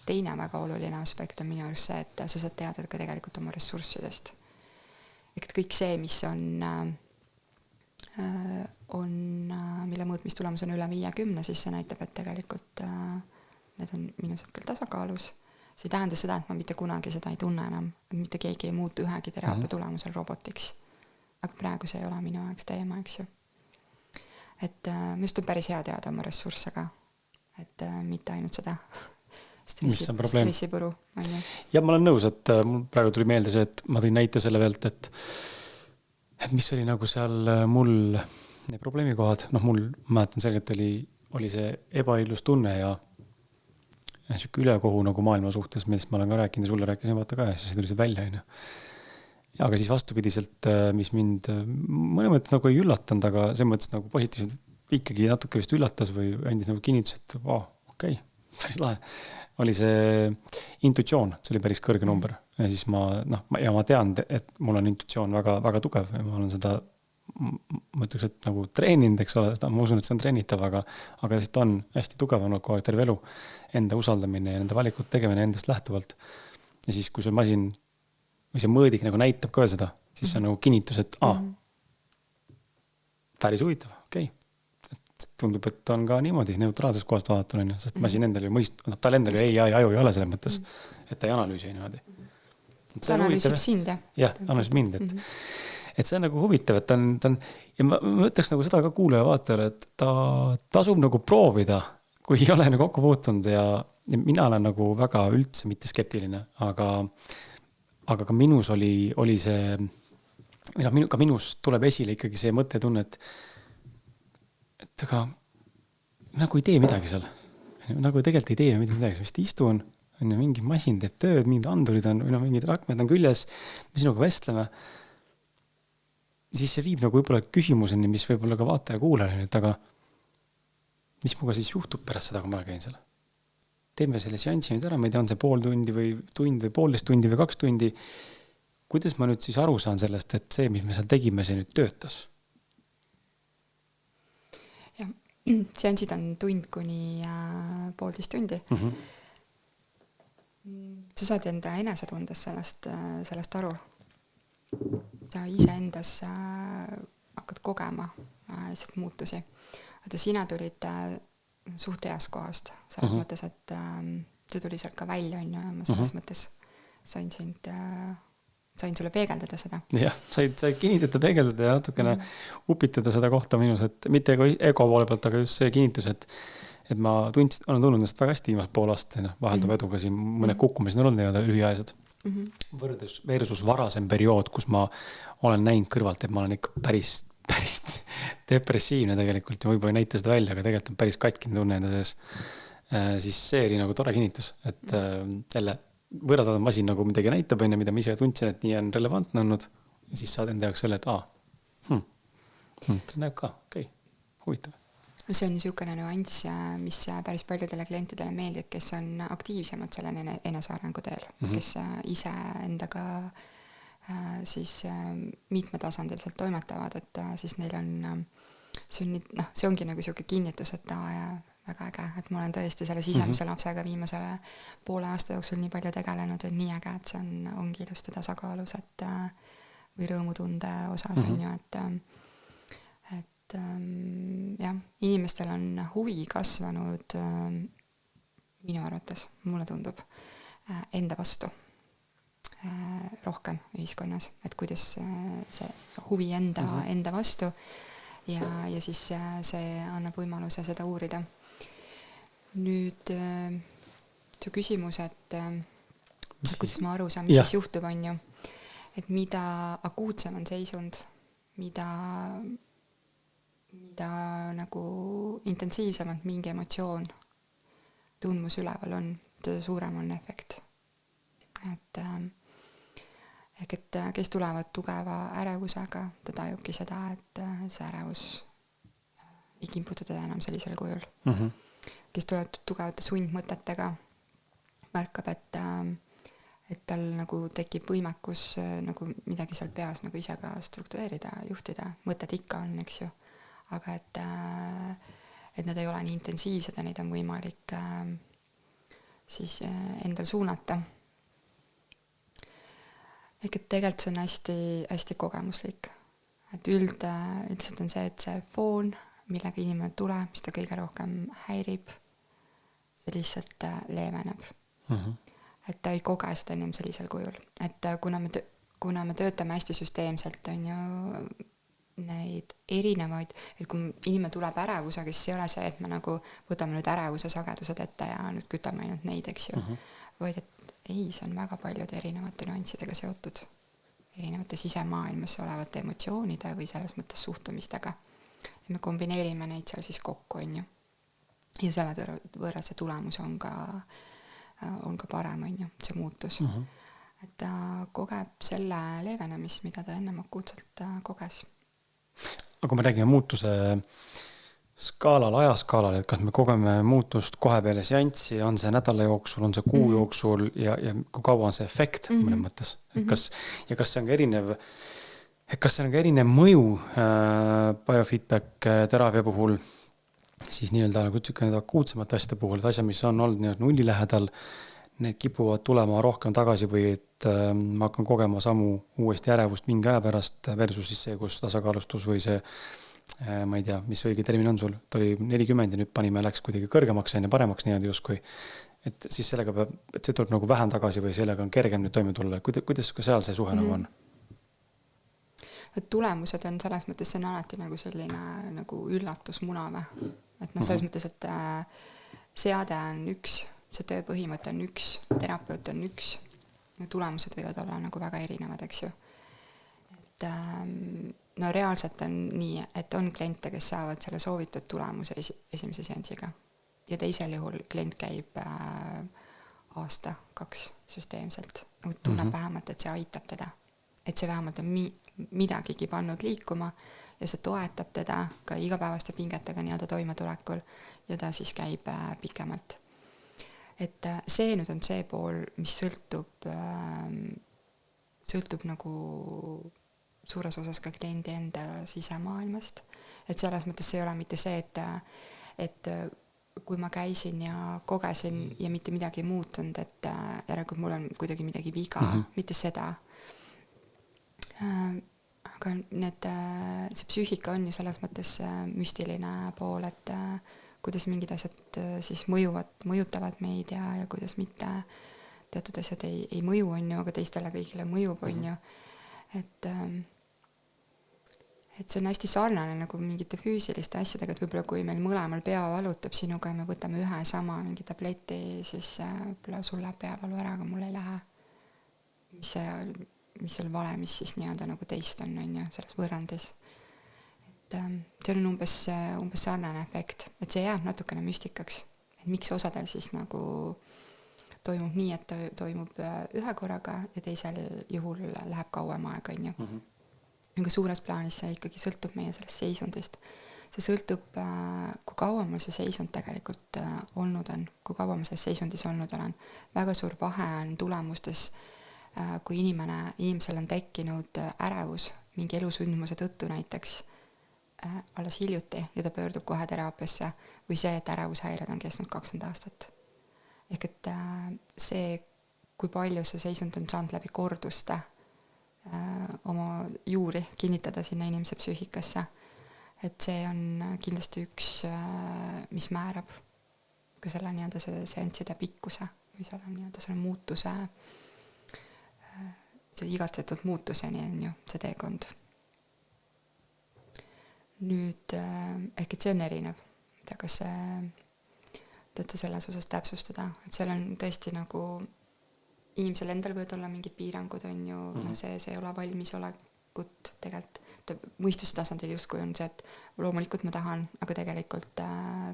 teine väga oluline aspekt on minu arust see, et sa saad teada ka tegelikult oma ressurssidest. Et kõik see, mis mille mõõtmistulemus on üle 50, siis see näitab, et tegelikult need on minus hetkel tasakaalus, see ei tähenda seda, et ma mitte kunagi seda ei tunne enam, et mitte keegi ei muutu ühegi teraapia tulemusel robotiks. Aga praegu see ei ole minu jaoks teema, eks ju. Et just on päris hea teada oma ressursse ka, et mitte ainult seda stressipõru. Ja ma olen nõus, et mul praegu tuli meelde see, et ma tõin näite selle pealt, et mis oli nagu seal mul need probleemikohad, mul mäletan selgelt oli see ebaõiglustunne ja siuke ülekohu nagu maailma suhtes, millest ma olen ka rääkinud ja sulle rääkisin vaata ka ja siis tuli see välja. Ja aga siis vastupidiselt, mis mind mõne mõttes nagu ei üllatanud, aga see mõttes nagu positiivselt ikkagi natuke vist üllatas või andis nagu kinnitus, et okei, päris lahe. Oli see intuitsioon, see oli päris kõrge number ja siis ma tean, et mul on intuitsioon väga, väga tugev ja ma olen seda, ma ütleks, et nagu treeninud, eks ole, ma usun, et see on treenitav, aga lihtsalt on hästi tugev olnud kogu aeg terve elu, enda usaldamine ja nende valikut tegemine endast lähtuvalt. Ja siis, kui see masin või see mõõdik nagu näitab ka seda, siis see on nagu kinnitus, et päris huvitav, okei. Tundub, et on ka niimoodi neutraalses kohast vaadatud, sest masin endal ju tal endal ju AI aju ei ole selles mõttes, et ta ei analüüsi niimoodi. Ta analüüsib sind, jah? Jah, analüüsib mind, et see on nagu huvitav, et ta on ja ma ütleks nagu seda ka kuulaja vaatajale, et ta tasub nagu proovida, kui ei ole nagu kokku puutunud ja mina olen nagu väga üldse mitte skeptiline, aga ka minus oli see, ka minus tuleb esile ikkagi see mõttetunne, et aga nagu ei tee midagi seal. Nagu tegelikult ei tee midagi, vist istun, mingi masin teeb tööd, mingid andurid on, mingid rakmed on küljes, me sinuga vestleme. Siis see viib nagu võib-olla küsimuseni, mis võib-olla ka vaataja kuulele, et aga mis muga siis juhtub pärast seda, kui ma käin seal? Teeme selle seansi nüüd ära, ma ei tea, on see pool tundi või tund või 1,5 tundi või 2 tundi. Kuidas ma nüüd siis aru saan sellest, et see, mis me seal tegime, see nüüd töötas? Jah, seansid on tund kuni 1,5 tundi. Sa saad enda enesetundes sellest aru. Sa ise endas hakkad kogema lihtsalt muutusi. Aga sina tulid suht heas kohast selles mõttes, et see tuli sealt ka välja, on ju, ja ma selles mõttes sain sulle peegeldada seda. Jah, said kinnitada, peegeldada ja natukene upitada seda kohta minus, et mitte ego poole pealt, aga just see kinnitus, et ma olen tundnud ennast väga hästi viimast pool aastat, vaheldub eduga siin mõned kukkumised on olnud lühiajased. Võrdes versus varasem periood, kus ma olen näinud kõrvalt, et ma olen ikka päris depressiivne tegelikult ja võib-olla ei näita seda välja, aga tegelikult on päris katkine tunne enda sees. Siis see oli nagu tore kinnitus, et jälle võrratav masin nagu midagi näitab enne, mida ma ise tundsin, et nii on relevantne olnud ja siis saad enda jaoks selle, et näeb ka, okei, huvitav. See on niisugune nüanss, mis päris paljudele klientidele meeldib, kes on aktiivsemad selle enesearengu teel, kes ise endaga siis mitmetasandiliselt toimetavad, et siis neil on see ongi nagu niisugune kinnitus, et väga äge, et ma olen tõesti selle sisemise lapsega viimasele poole aasta jooksul nii palju tegelenud, et nii äge, et see ongi ilusti tasakaalus, et või rõõmutunde osas on ju, et jah, inimestel on huvi kasvanud minu arvates, mulle tundub, enda vastu rohkem ühiskonnas, et kuidas see huvi enda vastu ja siis see annab võimaluse seda uurida. Nüüd see küsimus, et kuidas ma aru saan, mis siis juhtub, on ju, et mida akuutsem on seisund, mida nagu intensiivsemalt mingi emotsioon, tundmus üleval on, seda suurem on efekt. Et kes tulevad tugeva ärevusega, ta tajubki seda, et see ärevus ei kimputa teda enam sellisel kujul. Kes tulevad tugevate sundmõtetega, märkab, et tal nagu tekib võimekus nagu midagi seal peas nagu ise ka struktureerida, juhtida. Mõtted ikka on, eks ju. Aga et need ei ole nii intensiivsed ja neid on võimalik siis endal suunata. Ehk et tegelikult see on hästi, hästi kogemuslik. Et üldiselt on see, et see foon, millega inimene tuleb, mis ta kõige rohkem häirib, see lihtsalt leeveneb. Et ta ei koge seda ennem sellisel kujul. Et kuna me töötame hästi süsteemselt, on ju neid erinevaid, et kui inimene tuleb ärevusega, siis ei ole see, et me nagu võtame nüüd ärevuse sagedused ette ja nüüd kütame ainult neid, eks ju. Vaid et ei, see on väga paljude erinevate nüanssidega seotud. Erinevate sisemaailmas olevate emotsioonide või selles mõttes suhtumistega. Ja me kombineerime neid seal siis kokku, on ju. Ja selle võrra see tulemus on ka parem, on ju, see muutus. Et ta kogeb selle leevenemist, mida ta ennem akuutselt koges. Aga kui me räägime muutuse skaalal, ajaskaalal, et kas me kogeme muutust kohe peale seanssi, on see nädala jooksul, on see kuu jooksul ja kui kaua on see efekt mõnes mõttes? Kas see on ka erinev, kas see on ka erinev mõju biofeedback teraapia puhul, siis nii-öelda nagu need akuutsemate asjade puhul, et asja, mis on olnud nii-öelda nulli lähedal, need kipuvad tulema rohkem tagasi või et ma hakkan kogema samu uuesti ärevust mingi aja pärast versus siis see, kus tasakaalustus või see, ma ei tea, mis õige termin on sul, ta oli 40 ja nüüd panime läks kuidagi kõrgemaks ja paremaks nii-öelda justkui. Et siis sellega peab, et see tuleb nagu vähem tagasi või sellega on kergem nüüd toime tulla. Kuidas ka seal see suhe nagu on? Et tulemused on selles mõttes, see on alati nagu selline nagu üllatusmuna või. Et selles mõttes, et seade on üks, see tööpõhimõte on üks, terapeut on üks ja tulemused võivad olla nagu väga erinevad, eks ju. Et no reaalselt on nii, et on kliente, kes saavad selle soovitud tulemuse esimese seansiga ja teisel juhul klient käib aasta, 2 süsteemselt. Tunneb vähemalt, et see aitab teda. Et see vähemalt on midagigi pannud liikuma ja see toetab teda ka igapäevaste pingetega nii-öelda toimetulekul ja ta siis käib pikemalt. Et see nüüd on see pool, mis sõltub nagu suures osas ka kliendi enda sisemaailmast. Et selles mõttes see ei ole mitte see, et kui ma käisin ja kogesin ja mitte midagi muutunud, et järelikult mul on kuidagi midagi viga, mitte seda. Aga see psüühika on ju selles mõttes müstiline pool, et kuidas mingid asjad siis mõjutavad meid ja kuidas mitte teatud asjad ei mõju, on ju, aga teistele kõigile mõjub, on ju. Et see on hästi sarnane nagu mingite füüsiliste asjadega, et võib-olla kui meil mõlemal pea valutab sinuga ja me võtame ühe sama mingi tableti, siis võib-olla sul läheb peavalu ära, aga mul ei lähe. Mis seal valemis siis nii-öelda nagu teist on ju, selles võrrandis. See on umbes sarnane efekt, et see jääb natukene müstikaks, et miks osadel siis nagu toimub nii, et toimub ühe korraga ja teisel juhul läheb kauem aega, on ju. Aga suures plaanis see ikkagi sõltub meie sellest seisundist. See sõltub, kui kaua mul see seisund tegelikult olnud on, kui kaua ma selles seisundis olnud olen. Väga suur vahe on tulemustes, kui inimesel on tekkinud ärevus mingi elusündmuse tõttu näiteks alles hiljuti ja ta pöördub kohe teraapiasse või see, et ärevushäired on kestnud 20 aastat. Ehk et see, kui palju see seisund on saanud läbi korduste oma juuri kinnitada sinna inimese psüühikasse, et see on kindlasti üks, mis määrab ka selle nii-öelda seansside pikkuse või selle muutuse, see igatsetud muutuseni on ju see teekond. Nüüd, ehk et see on erinev, aga tahad sa selles osas täpsustada, et seal on tõesti nagu inimesel endal võivad olla mingid piirangud, on ju, see ei ole valmisolekut tegelikult, mõistuse tasandil justkui on see, et loomulikult ma tahan, aga tegelikult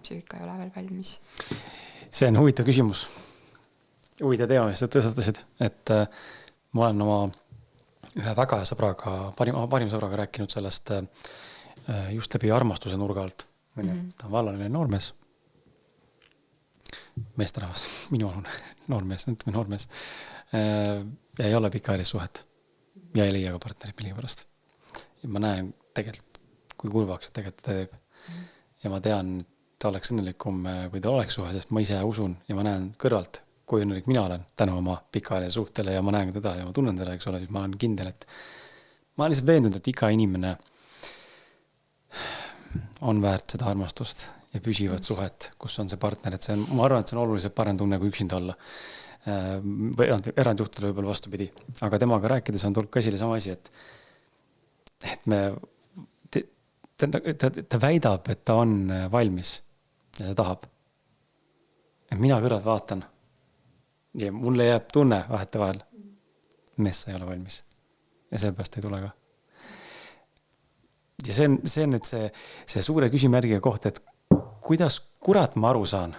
psüühika ei ole veel valmis. See on huvitav küsimus. Huvitav teema, mis te tõstatasid, et ma olen oma ühe väga hea sõbraga, parim sõbraga rääkinud sellest just läbi armastuse nurga alt. Ta on vallaline noormees. Meesterahvas, minualune noormees, ütleme noormees. Ja ei ole pikaajalist suhet. Ja ei leia ka partnerit millegi pärast. Ja ma näen tegelikult, kui kurvaks tegelikult ta teeb. Ja ma tean, et ta oleks õnnelikum, kui ta oleks suhe, sest ma ise usun ja ma näen kõrvalt, kui õnnelik mina olen tänu oma pikaajalise suhtele ja ma näen teda ja ma tunnen teda, eks ole, siis ma olen kindel, et ma olen lihtsalt veendunud, et iga inimene on väärt seda armastust ja püsivat suhet, kus on see partner, et see on, ma arvan, et see on oluliselt parem tunne kui üksinda olla. Või erandjuhtudel võib-olla vastupidi. Aga temaga rääkides on tulnud ka esile sama asi, et ta väidab, et ta on valmis ja ta tahab. Mina kõrvad vaatan ja mulle jääb tunne vahetevahel. Mees sa ei ole valmis. Ja sellepärast ei tule ka. Ja see on nüüd see suure küsimärgiga koht, et kuidas kurat ma aru saan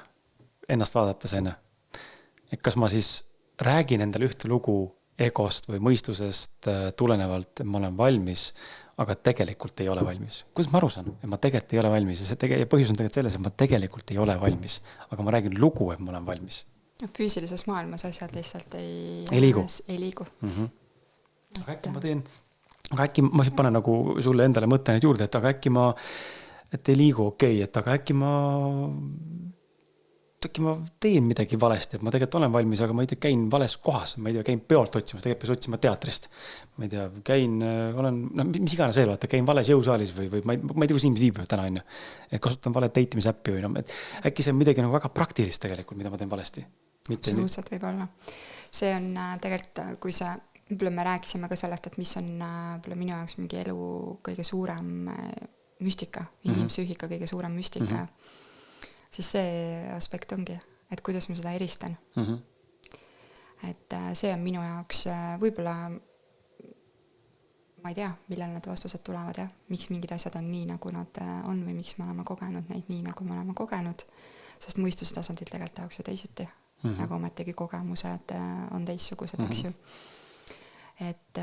ennast vaadates enne. Et kas ma siis räägin endale ühte lugu egost või mõistusest tulenevalt, et ma olen valmis, aga tegelikult ei ole valmis. Kuidas ma aru saan, et ma tegelikult ei ole valmis? Ja põhjus on tegelikult selles, et ma tegelikult ei ole valmis. Aga ma räägin lugu, et ma olen valmis. Füüsilises maailmas asjad lihtsalt ei liigu. Mm-hmm. Aga äkki ma panen nagu sulle endale mõtte nüüd juurde, et aga äkki ma ei liigu okei, et aga äkki ma teen midagi valesti, et ma tegelikult olen valmis, aga ma ei tea, käin vales kohas, ma ei tea, käin peolt otsimas, tegelikult peaks otsima teatrist. Ma ei tea, mis iganes veel, vaata, käin vales jõusaalis või ma ei tea, kus inimesed viibivad täna, on ju. Et kasutan vale deitimisäppi või et äkki see on midagi nagu väga praktilist tegelikult, mida ma teen valesti. Absoluutselt võib olla. See on tegelikult, kui me rääkisime ka sellest, et mis on minu jaoks mingi elu kõige suurem müstika, inimpsüühika kõige suurem müstika, siis see aspekt ongi, et kuidas ma seda eristan. Et see on minu jaoks võib-olla, ma ei tea, millal need vastused tulevad ja miks mingid asjad on nii, nagu nad on või miks me oleme kogenud neid nii, nagu me oleme kogenud, sest mõistuse tasandil tegelikult tahaks ju teisiti, aga ometigi kogemused on teistsugused, eks ju. Et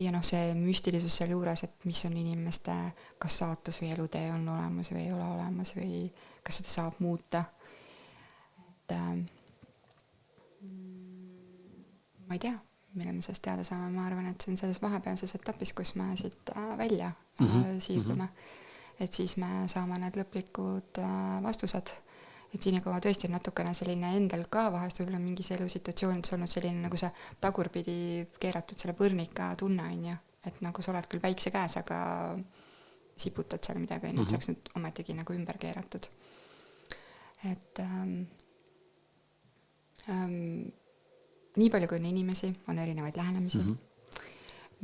ja see müstilisus seal juures, et mis on inimeste kas saatus või elutee on olemas või ei ole olemas või kas seda saab muuta. Et ma ei tea, mille me sellest teada saame. Ma arvan, et see on selles vahepealses etapis, kus me siit välja siirdume. Et siis me saame need lõplikud vastused. Et siin nagu tõesti natukene selline endal ka vahest võib-olla mingis elusituatsioonides olnud selline nagu see tagurpidi keeratud selle põrnika tunne on ju, et nagu sa oled küll päikse käes, aga siputad seal midagi on ju, et saaks nüüd ometigi nagu ümber keeratud. Et nii palju kui on inimesi, on erinevaid lähenemisi.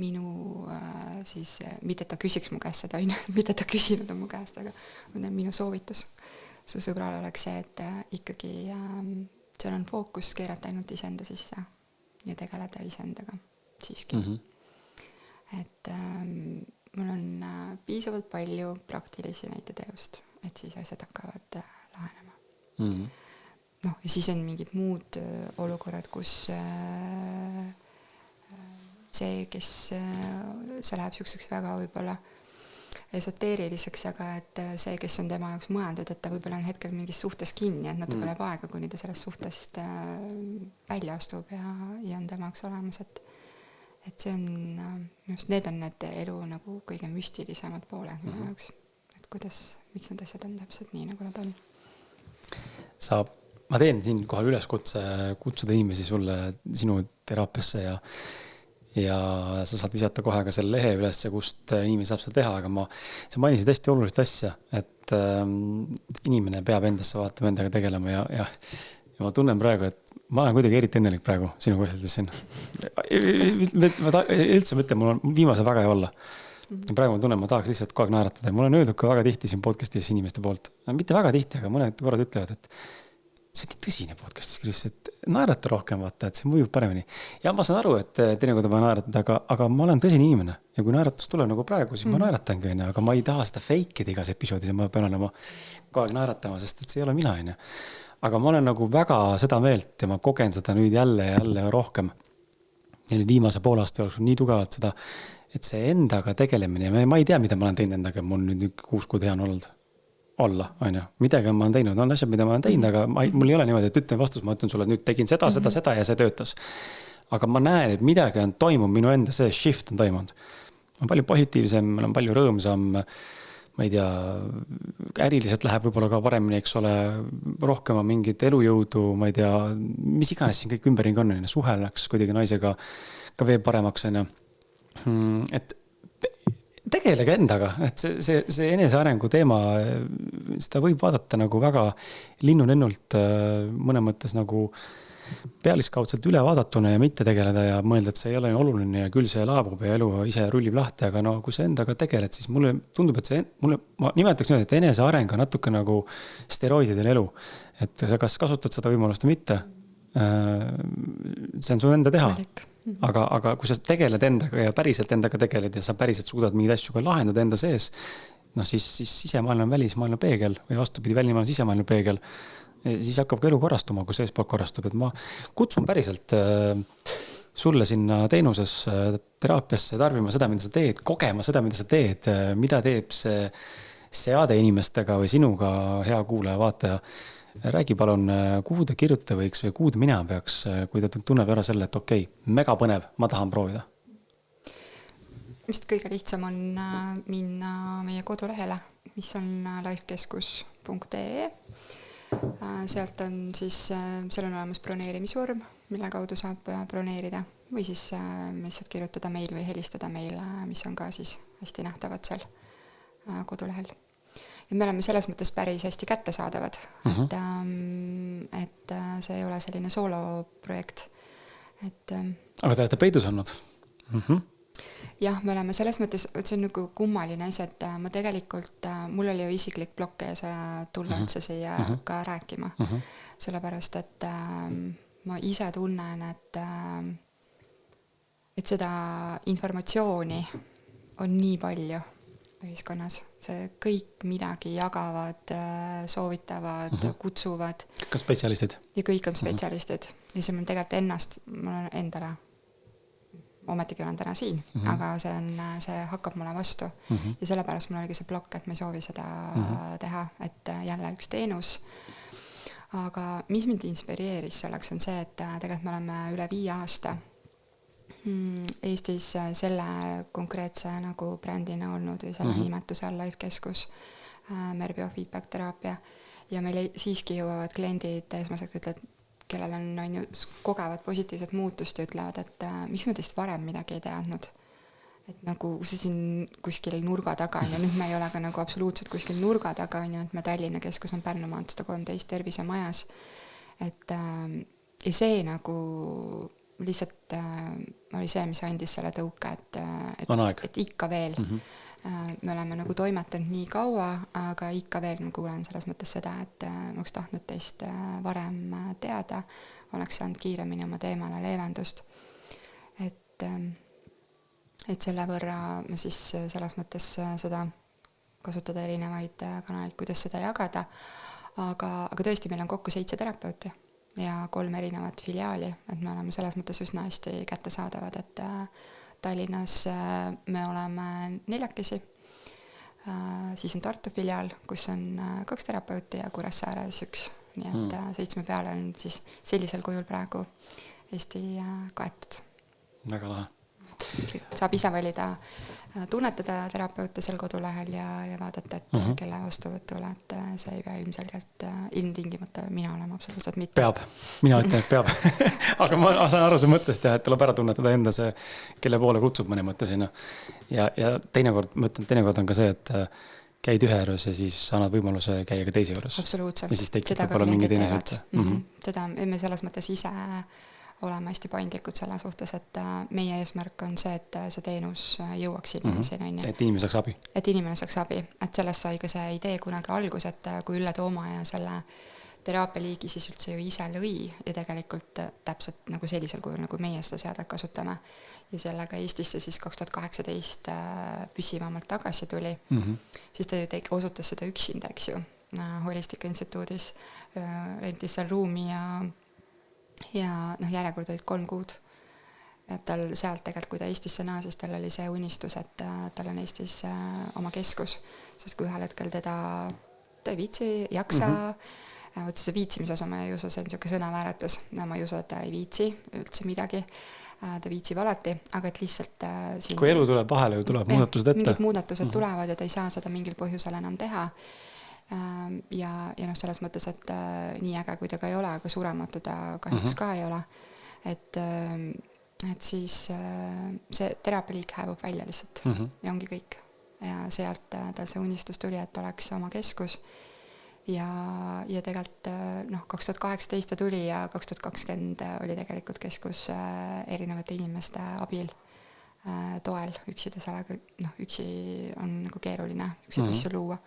Minu siis, mitte ta küsiks mu käest seda, mitte ta küsinud on mu käest, aga minu soovitus su sõbral oleks see, et ikkagi seal on fookus keerata ainult iseenda sisse ja tegeleda iseendaga siiski. Et mul on piisavalt palju praktilisi näiteid elust, et siis asjad hakkavad lahenema. Ja siis on mingid muud olukorrad, kus see, kes see läheb siukseks väga võib-olla esoteeriliseks, aga et see, kes on tema jaoks mõeldud, et ta võib-olla on hetkel mingis suhtes kinni, et natuke läheb aega, kuni ta sellest suhtest välja astub ja on tema jaoks olemas, et see on, just need on need elu nagu kõige müstilisemad pooled minu jaoks, et miks need asjad on täpselt nii, nagu nad on. Ma teen siin kohal üles kutsuda inimesi sulle sinu teraapiasse ja sa saad visata kohe ka selle lehe üles, kust inimene saab seda teha, aga sa mainisid hästi olulist asja, et inimene peab endasse vaatama, endaga tegelema ja ma tunnen praegu, et ma olen kuidagi eriti õnnelik praegu sinu kohteldes siin. Ma üldse mõtlen, mul on viimasel väga hea olla. Ja praegu ma tunnen, ma tahaks lihtsalt kogu aeg naeratada. Mul on öeldud ka väga tihti siin podcastis inimeste poolt. Mitte väga tihti, aga mõned korrad ütlevad, et see on nii tõsine podcastis, et naerata rohkem vaata, et see mõjub paremini. Ja ma saan aru, et teinekord on vaja naeratada, aga ma olen tõsine inimene ja kui naeratus tuleb nagu praegu, siis ma naeratangi, aga ma ei taha seda fake'ida igas episoodis ja ma pean olema kogu aeg naeratama, sest et see ei ole mina. Aga ma olen nagu väga seda meelt ja ma kogen seda nüüd jälle rohkem. Viimase pool aasta jooksul nii tugevalt seda, et see endaga tegelemine, ma ei tea, mida ma olen teinud endaga, mul nüüd 6 kuud hea on olla, on ju. Midagi ma olen teinud, on asjad, mida ma olen teinud, aga mul ei ole niimoodi, et ütlen vastus, ma ütlen sulle, et nüüd tegin seda ja see töötas. Aga ma näen, et midagi on toimunud, minu enda see shift on toimunud. On palju positiivsem, on palju rõõmsam, ma ei tea, äriliselt läheb võib-olla ka paremini, eks ole, rohkem on mingit elujõudu, ma ei tea, mis iganes siin kõik ümberring on, suhel läks kuidagi naisega ka veel paremaks, on ju. Et tegelege endaga, et see enesearengu teema, seda võib vaadata nagu väga linnunennult mõne mõttes nagu pealiskaudselt üle vaadatuna ja mitte tegeleda ja mõelda, et see ei ole oluline ja küll see laabub ja elu ise rullib lahti, aga no kui sa endaga tegeled, siis mulle tundub, et ma nimetaks nüüd, et eneseareng on natuke nagu steroididel elu. Et sa kas kasutad seda võimalust või mitte, see on su enda teha. Aga kui sa tegeled endaga ja päriselt endaga tegeled ja sa päriselt suudad mingeid asju ka lahendada enda sees, no siis sisemaailm on välismaailm peegel või vastupidi, välismaailm on sisemaailm peegel. Siis hakkab ka elu korrastuma, kui sees poolt korrastub. Et ma kutsun päriselt sulle sinna teenuses teraapiasse tarbima seda, mida sa teed, kogema seda, mida sa teed, mida teeb see seade inimestega või sinuga, hea kuulaja, vaataja. Räägi palun, kuhu ta kirjutada võiks või kuhu mina peaks, kui ta tunneb ära selle, et okei, mega põnev, ma tahan proovida. Vist kõige lihtsam on minna meie kodulehele, mis on lifekeskus.ee. Sealt on siis, seal on olemas broneerimisvorm, mille kaudu saab broneerida või siis lihtsalt kirjutada meil või helistada meile, mis on ka siis hästi nähtavad seal kodulehel. Ja me oleme selles mõttes päris hästi kättesaadavad, et see ei ole selline sooloprojekt. Aga te olete peidus olnud? Jah, me oleme selles mõttes, et see on nagu kummaline asi, et ma tegelikult, mul oli ju isiklik blokk ees tulla üldse siia ka rääkima. Sellepärast, et ma ise tunnen, et seda informatsiooni on nii palju ühiskonnas. See kõik midagi jagavad, soovitavad, kutsuvad. Kõik on spetsialistid. Ja kõik on spetsialistid. Ja see on tegelikult ennast, mul on endale ometigi olen täna siin, aga see hakkab mulle vastu. Ja sellepärast mul oligi see blokk, et ma ei soovi seda teha, et jälle üks teenus. Aga mis mind inspireeris selleks on see, et tegelikult me oleme üle 5 aasta Eestis selle konkreetse nagu brändina olnud või selle nimetuse all Lifekeskus, Merbiofeedback teraapia. Ja meil siiski jõuavad kliendid esmaseks ütlevad, kellel on kogevad positiivset muutust ja ütlevad, et miks me teist varem midagi ei teadnud. Et nagu see siin kuskil nurga taga on ja nüüd me ei ole ka nagu absoluutselt kuskil nurga taga on ja et me Tallinna keskus on Pärnu maant 113 tervisemajas. Et ja see nagu lihtsalt oli see, mis andis selle tõuke, et ikka veel. Me oleme nagu toimetanud nii kaua, aga ikka veel ma kuulen selles mõttes seda, et ma oleks tahtnud teist varem teada, oleks saanud kiiremini oma teemale leevendust. Et selle võrra me siis selles mõttes seda kasutada erinevaid kanaleid, kuidas seda jagada, aga tõesti meil on kokku 7 terapeuti ja 3 erinevat filiaali, et me oleme selles mõttes üsna hästi kättesaadavad, et Tallinnas me oleme 4, siis on Tartu filiaal, kus on 2 terapeuti ja Kuressaares 1, nii et 7 peale on siis sellisel kujul praegu Eesti kaetud. Väga lahe. Saab ise valida tunnetada terapeute seal kodulehel ja vaadata, et kelle vastuvõtule, et see ei pea ilmselgelt ilmtingimata mina olema absoluutselt mitte. Peab, mina ütlen, et peab. Aga ma saan aru su mõttest, et tuleb ära tunnetada enda see, kelle poole kutsub mõne mõtte sinna. Ja teinekord, ma ütlen, teinekord on ka see, et käid ühe juures ja siis annad võimaluse käia ka teise juures. Absoluutselt. Ja siis tekib võib-olla mingi teine üldse. Seda me selles mõttes ise oleme hästi paindlikud selle suhtes, et meie eesmärk on see, et see teenus jõuaks inimeseni. Et inimene saaks abi. Et inimene saaks abi. Et sellest sai ka see idee kunagi algus, et kui Ülle Tooma ja selle teraapialiigi siis üldse ju ise lõi ja tegelikult täpselt nagu sellisel kujul, nagu meie seda seadet kasutame. Ja sellega Eestisse siis 2018 püsivamalt tagasi tuli, siis ta ju osutas seda üksinda, eks ju. Holistika instituudis rentis seal ruumi ja järjekord olid 3 kuud. Et tal sealt tegelikult, kui ta Eestisse naasis, tal oli see unistus, et tal on Eestis oma keskus, sest kui ühel hetkel ta ei viitsi, jaksa, võtta see viitsimise osa, ma ei usu, see on niisugune sõnavääratus, ma ei usu, et ta ei viitsi üldse midagi, ta viitsib alati, aga et lihtsalt siin, kui elu tuleb vahele, tuleb muudatused ette. Mingid muudatused tulevad ja ta ei saa seda mingil põhjusel enam teha. Ja selles mõttes, et nii äge kui ta ka ei ole, aga surematu ta kahjuks ka ei ole. Et siis see teraapialiik hääbub välja lihtsalt ja ongi kõik. ja sealt tal see unistus tuli, et oleks oma keskus. Ja tegelikult 2018 ta tuli ja 2020 oli tegelikult keskus erinevate inimeste abil, toel, üksi ta sellega, üksi on nagu keeruline üksi asju luua.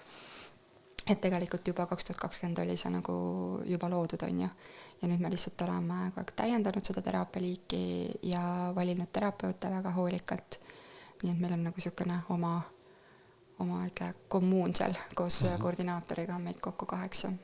Et tegelikult juba 2020 oli see nagu juba loodud, on ju. Ja nüüd me lihtsalt oleme kogu aeg täiendanud seda teraapialiiki ja valinud terapeute väga hoolikalt. Nii et meil on nagu niisugune oma kommuun seal koos koordinaatoriga on meid kokku 8.